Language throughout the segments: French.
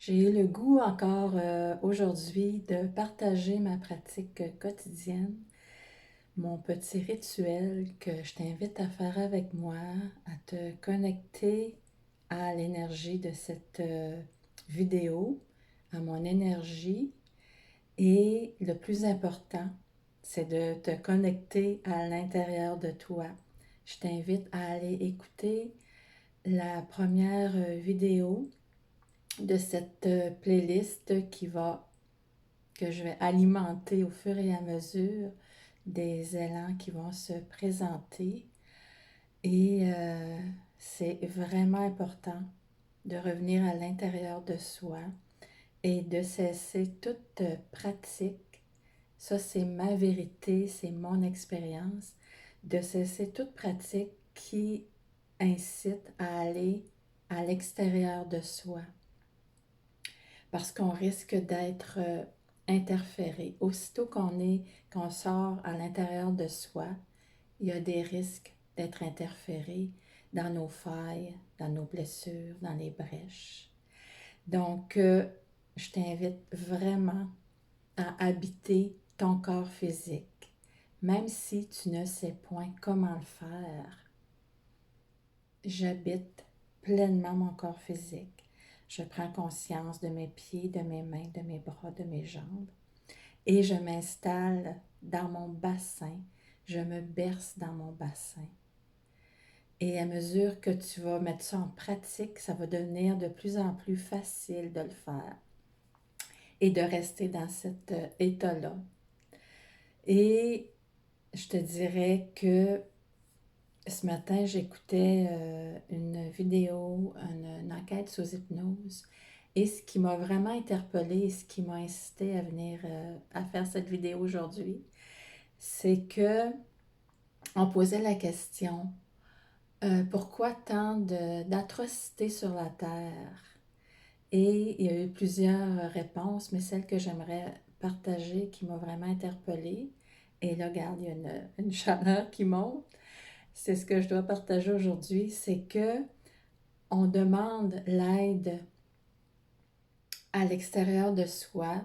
J'ai eu le goût encore aujourd'hui de partager ma pratique quotidienne, mon petit rituel que je t'invite à faire avec moi, à te connecter à l'énergie de cette vidéo, à mon énergie. Et le plus important, c'est de te connecter à l'intérieur de toi. Je t'invite à aller écouter la première vidéo de cette playlist que je vais alimenter au fur et à mesure des élans qui vont se présenter. Et c'est vraiment important de revenir à l'intérieur de soi et de cesser toute pratique. Ça, c'est ma vérité, c'est mon expérience. De cesser toute pratique qui incite à aller à l'extérieur de soi, parce qu'on risque d'être interféré. Aussitôt qu'on sort à l'intérieur de soi, il y a des risques d'être interféré dans nos failles, dans nos blessures, dans les brèches. Donc, je t'invite vraiment à habiter ton corps physique, même si tu ne sais point comment le faire. J'habite pleinement mon corps physique. Je prends conscience de mes pieds, de mes mains, de mes bras, de mes jambes. Et je m'installe dans mon bassin. Je me berce dans mon bassin. Et à mesure que tu vas mettre ça en pratique, ça va devenir de plus en plus facile de le faire et de rester dans cet état-là. Et je te dirais que ce matin, j'écoutais une vidéo, une enquête sous hypnose. Et ce qui m'a vraiment interpellée, ce qui m'a incité à venir à faire cette vidéo aujourd'hui, c'est que on posait la question, pourquoi tant d'atrocités sur la Terre? Et il y a eu plusieurs réponses, mais celle que j'aimerais partager qui m'a vraiment interpellée, et là, regarde, il y a une chaleur qui monte. C'est ce que je dois partager aujourd'hui, c'est que on demande l'aide à l'extérieur de soi,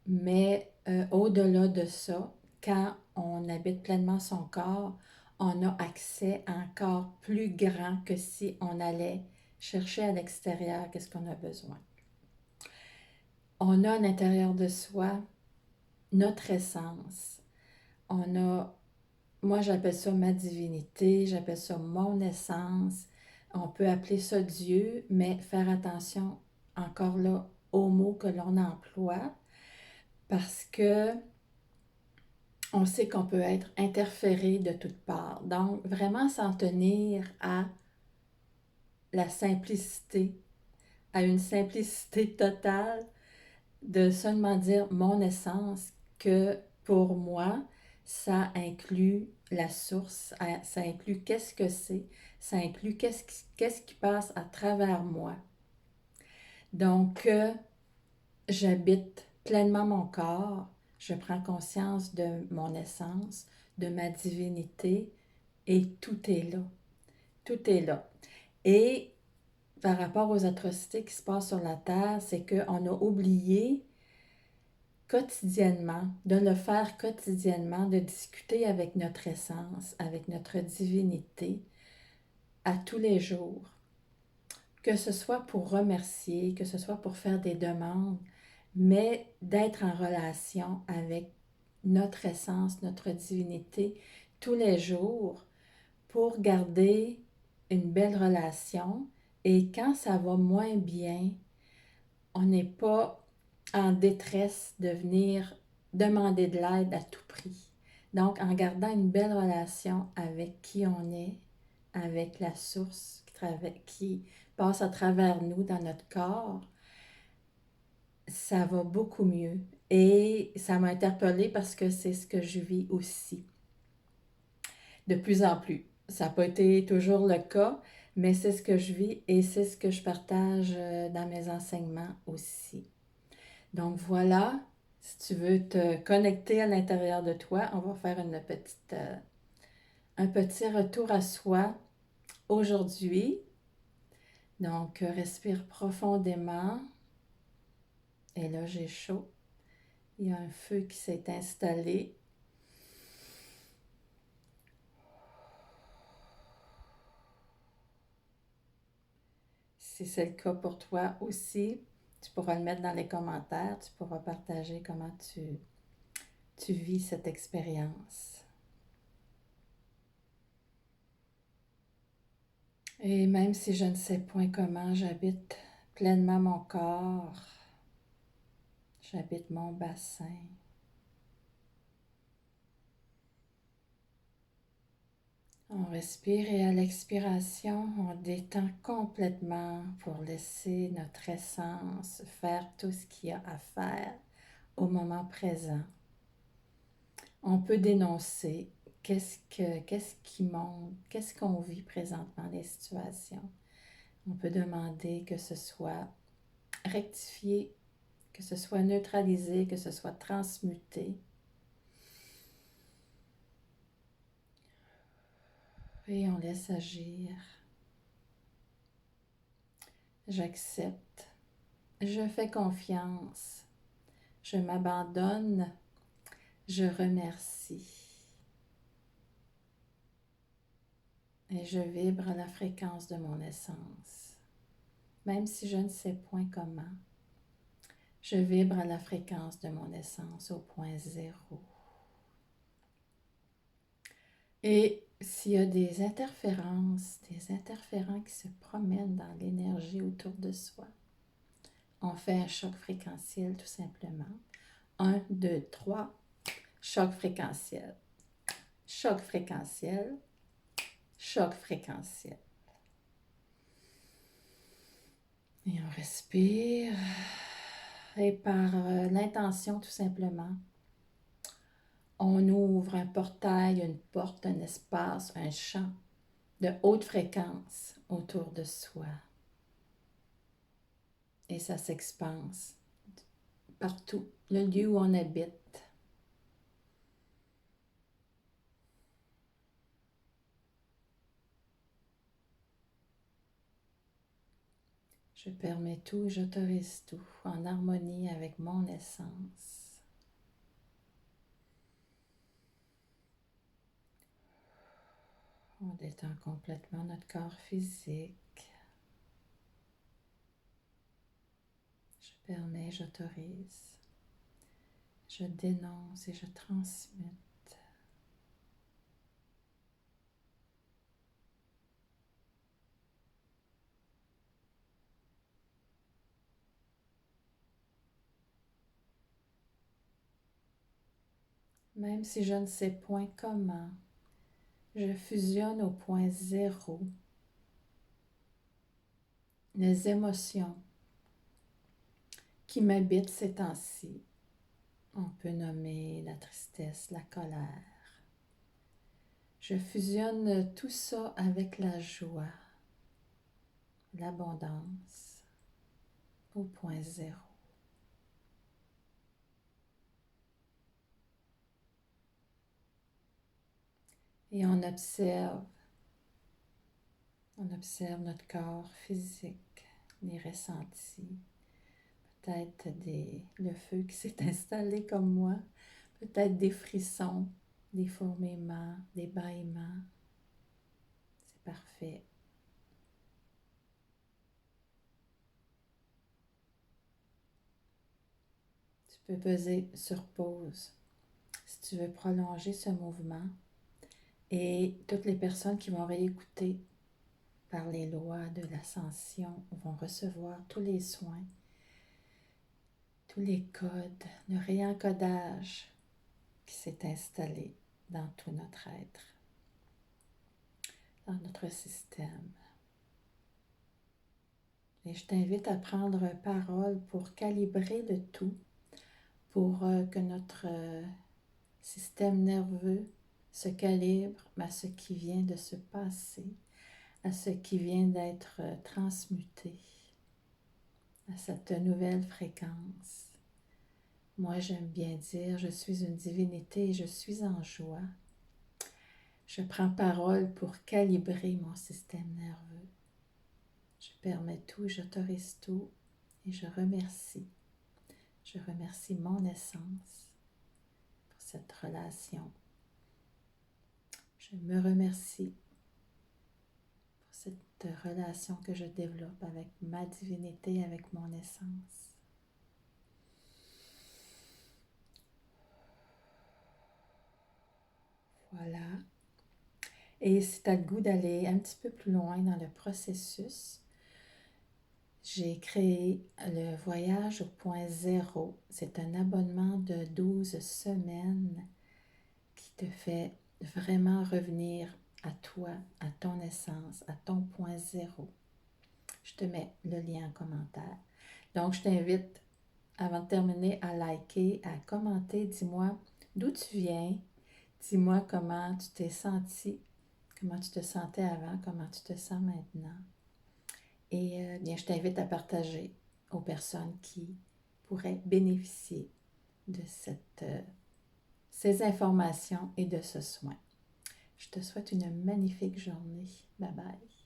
mais au-delà de ça, quand on habite pleinement son corps, on a accès à un corps plus grand que si on allait chercher à l'extérieur qu'est-ce qu'on a besoin. On a à l'intérieur de soi notre essence. On a, moi j'appelle ça ma divinité, j'appelle ça mon essence. On peut appeler ça Dieu, mais faire attention encore là aux mots que l'on emploie, parce que on sait qu'on peut être interféré de toutes parts. Donc, vraiment s'en tenir à la simplicité, à une simplicité totale, de seulement dire mon essence, que pour moi, ça inclut la source, ça inclut qu'est-ce que c'est, ça inclut qu'est-ce qui passe à travers moi. Donc, j'habite pleinement mon corps, je prends conscience de mon essence, de ma divinité, et tout est là. Tout est là. Et par rapport aux atrocités qui se passent sur la Terre, c'est qu'on a oublié quotidiennement, de le faire quotidiennement, de discuter avec notre essence, avec notre divinité, à tous les jours. Que ce soit pour remercier, que ce soit pour faire des demandes, mais d'être en relation avec notre essence, notre divinité, tous les jours, pour garder une belle relation. Et quand ça va moins bien, on n'est pas en détresse de venir demander de l'aide à tout prix. Donc, en gardant une belle relation avec qui on est, avec la source qui passe à travers nous dans notre corps, ça va beaucoup mieux. Et ça m'a interpellée parce que c'est ce que je vis aussi, de plus en plus. Ça n'a pas été toujours le cas, mais c'est ce que je vis et c'est ce que je partage dans mes enseignements aussi. Donc voilà, si tu veux te connecter à l'intérieur de toi, on va faire un petit retour à soi aujourd'hui. Donc respire profondément Et là, j'ai chaud. Il y a un feu qui s'est installé. Si c'est le cas pour toi aussi, tu pourras le mettre dans les commentaires. Tu pourras partager comment tu vis cette expérience. Et même si je ne sais point comment, j'habite pleinement mon corps, j'habite mon bassin. On respire et à l'expiration, on détend complètement pour laisser notre essence faire tout ce qu'il y a à faire au moment présent. On peut dénoncer qu'est-ce qui monte, qu'est-ce qu'on vit présentement, les situations. On peut demander que ce soit rectifié, que ce soit neutralisé, que ce soit transmuté. Et on laisse agir. J'accepte. Je fais confiance. Je m'abandonne. Je remercie. Et je vibre à la fréquence de mon essence. Même si je ne sais point comment, je vibre à la fréquence de mon essence au point zéro. Et s'il y a des interférents qui se promènent dans l'énergie autour de soi, on fait un choc fréquentiel tout simplement. 1, 2, 3, choc fréquentiel. Choc fréquentiel. Choc fréquentiel. Et on respire. Et par l'intention tout simplement, on ouvre un portail, une porte, un espace, un champ de haute fréquence autour de soi. Et ça s'expanse partout, le lieu où on habite. Je permets tout, j'autorise tout en harmonie avec mon essence. On détend complètement notre corps physique. Je permets, j'autorise. Je dénonce et je transmute. Même si je ne sais point comment, je fusionne au point zéro les émotions qui m'habitent ces temps-ci. On peut nommer la tristesse, la colère. Je fusionne tout ça avec la joie, l'abondance, au point zéro. Et on observe notre corps physique, les ressentis, peut-être le feu qui s'est installé comme moi, peut-être des frissons, des fourmillements, des bâillements. C'est parfait. Tu peux peser sur pause si tu veux prolonger ce mouvement. Et toutes les personnes qui vont réécouter par les lois de l'ascension vont recevoir tous les soins, tous les codes, le réencodage qui s'est installé dans tout notre être, dans notre système. Et je t'invite à prendre parole pour calibrer le tout, pour que notre système nerveux se calibre à ce qui vient de se passer, à ce qui vient d'être transmuté, à cette nouvelle fréquence. Moi, j'aime bien dire, je suis une divinité et je suis en joie. Je prends parole pour calibrer mon système nerveux. Je permets tout, j'autorise tout et je remercie. Je remercie mon essence pour cette relation. Je me remercie pour cette relation que je développe avec ma divinité, avec mon essence. Voilà. Et si tu as le goût d'aller un petit peu plus loin dans le processus, j'ai créé le voyage au point zéro. C'est un abonnement de 12 semaines qui te fait vraiment revenir à toi, à ton essence, à ton point zéro. Je te mets le lien en commentaire. Donc, je t'invite, avant de terminer, à liker, à commenter. Dis-moi d'où tu viens. Dis-moi comment tu t'es senti, comment tu te sentais avant, comment tu te sens maintenant. Et bien, je t'invite à partager aux personnes qui pourraient bénéficier de ces informations et de ce soin. Je te souhaite une magnifique journée. Bye bye.